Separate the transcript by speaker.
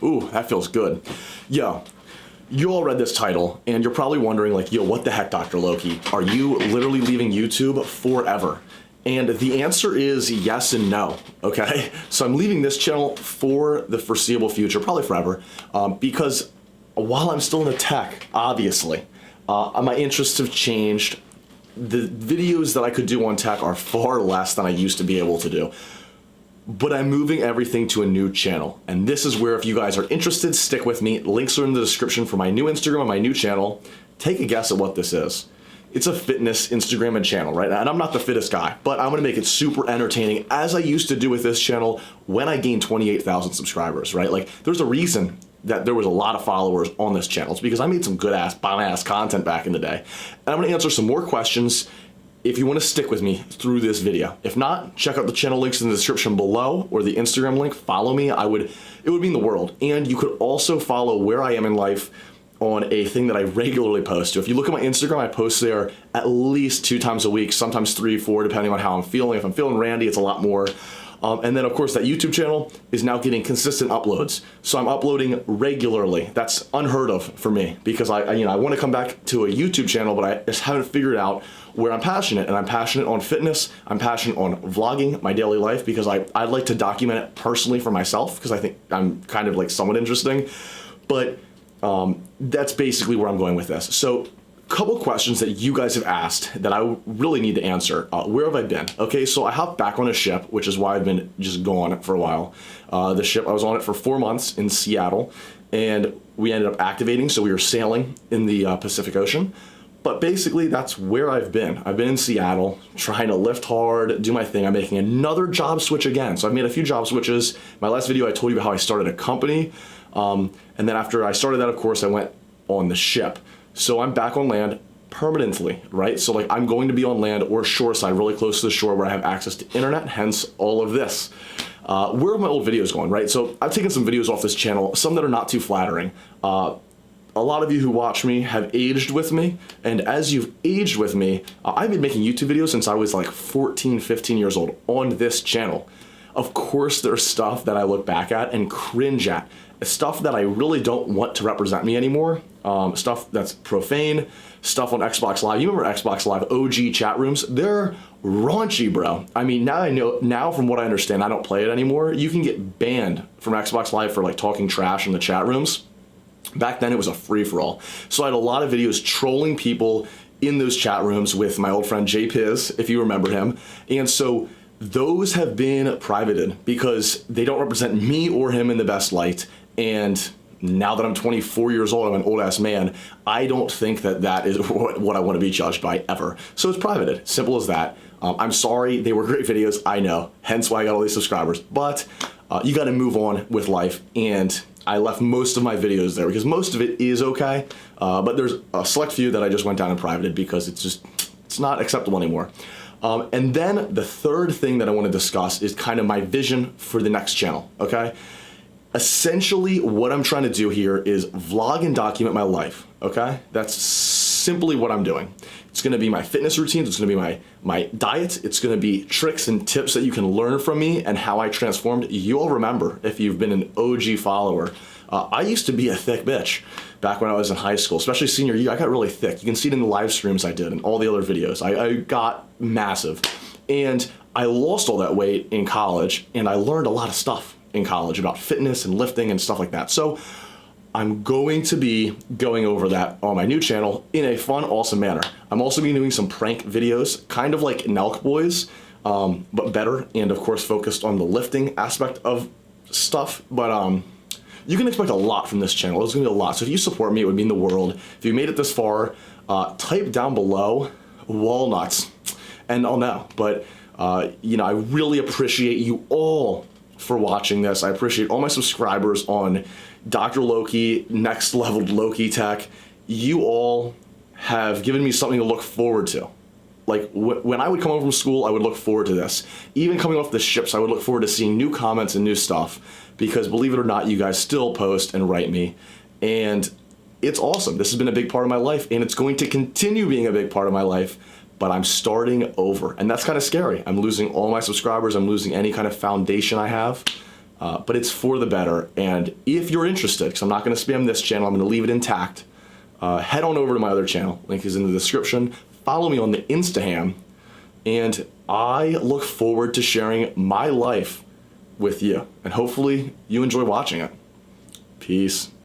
Speaker 1: Ooh, that feels good. Yo, you all read this title, and you're probably wondering, like, yo, what the heck, Dr. Lokey? Are you literally leaving YouTube forever? And the answer is yes and no, okay? So I'm leaving this channel for the foreseeable future, probably forever, because while I'm still in the tech, obviously, my interests have changed. The videos that I could do on tech are far less than I used to be able to do. But I'm moving everything to a new channel. And this is where, if you guys are interested, stick with me. Links are in the description for my new Instagram and my new channel. Take a guess at what this is. It's a fitness Instagram and channel, right? And I'm not the fittest guy, but I'm gonna make it super entertaining, as I used to do with this channel when I gained 28,000 subscribers, right? Like, there's a reason that there was a lot of followers on this channel. It's because I made some good ass, bomb ass content back in the day. And I'm gonna answer some more questions if you want to stick with me through this video. If not, check out the channel links in the description below, or the Instagram link. Follow me. It would mean the world. And you could also follow where I am in life on a thing that I regularly post to. If you look at my Instagram, I post there at least 2 times a week, sometimes 3, 4, depending on how I'm feeling. If I'm feeling randy, it's a lot more. And then, of course, that YouTube channel is now getting consistent uploads. So I'm uploading regularly. That's unheard of for me, because I want to come back to a YouTube channel, but I just haven't figured out where I'm passionate. And I'm passionate on fitness. I'm passionate on vlogging my daily life, because I like to document it personally for myself, because I think I'm kind of like somewhat interesting. But that's basically where I'm going with this. So, couple questions that you guys have asked that I really need to answer. Where have I been? Okay, so I hopped back on a ship, which is why I've been just gone for a while. The ship, I was on it for 4 months in Seattle, and we ended up activating, so we were sailing in the Pacific Ocean. But basically, that's where I've been. I've been in Seattle, trying to lift hard, do my thing. I'm making another job switch again. So I've made a few job switches. My last video, I told you about how I started a company. And then after I started that, of course, I went on the ship. So I'm back on land permanently, right? So like, I'm going to be on land or shoreside, really close to the shore, where I have access to internet, hence all of this. Where are my old videos going, right? So I've taken some videos off this channel, some that are not too flattering. A lot of you who watch me have aged with me, and as you've aged with me, I've been making YouTube videos since I was like 14, 15 years old on this channel. Of course, there's stuff that I look back at and cringe at. Stuff that I really don't want to represent me anymore. Stuff that's profane, stuff on Xbox Live. You remember Xbox Live OG chat rooms? They're raunchy, bro. I mean, now from what I understand, I don't play it anymore. You can get banned from Xbox Live for like talking trash in the chat rooms. Back then it was a free-for-all. So I had a lot of videos trolling people in those chat rooms with my old friend Jay Piz, if you remember him. And so those have been privated because they don't represent me or him in the best light. And now that I'm 24 years old, I'm an old ass man, I don't think that that is what I want to be judged by ever. So it's privated, simple as that. I'm sorry, they were great videos, I know, hence why I got all these subscribers, but you got to move on with life, and I left most of my videos there because most of it is okay, but there's a select few that I just went down and privated because it's not acceptable anymore. And then the third thing that I want to discuss is kind of my vision for the next channel, okay? Essentially, what I'm trying to do here is vlog and document my life, okay? That's simply what I'm doing. It's gonna be my fitness routines, it's gonna be my diet, it's gonna be tricks and tips that you can learn from me and how I transformed. You all remember, if you've been an OG follower, I used to be a thick bitch back when I was in high school, especially senior year. I got really thick. You can see it in the live streams I did and all the other videos. I got massive. And I lost all that weight in college, and I learned a lot of stuff in college about fitness and lifting and stuff like that. So I'm going to be going over that on my new channel in a fun, awesome manner. I'm also going to be doing some prank videos, kind of like Nelk Boys, but better, and of course focused on the lifting aspect of stuff. But you can expect a lot from this channel. There's going to be a lot. So if you support me, it would mean the world. If you made it this far, type down below walnuts, and I'll know. But you know, I really appreciate you all for watching this. I appreciate all my subscribers on Dr. Lokey, Next Level Lokey Tech. You all have given me something to look forward to. Like when I would come home from school, I would look forward to this. Even coming off the ships, I would look forward to seeing new comments and new stuff, because believe it or not, you guys still post and write me, and it's awesome. This has been a big part of my life, and it's going to continue being a big part of my life. But I'm starting over, and that's kind of scary. I'm losing all my subscribers. I'm losing any kind of foundation I have. but it's for the better. And if you're interested, because I'm not going to spam this channel, I'm going to leave it intact, head on over to my other channel. Link is in the description. Follow me on the Instaham, and I look forward to sharing my life with you. And hopefully you enjoy watching it. Peace.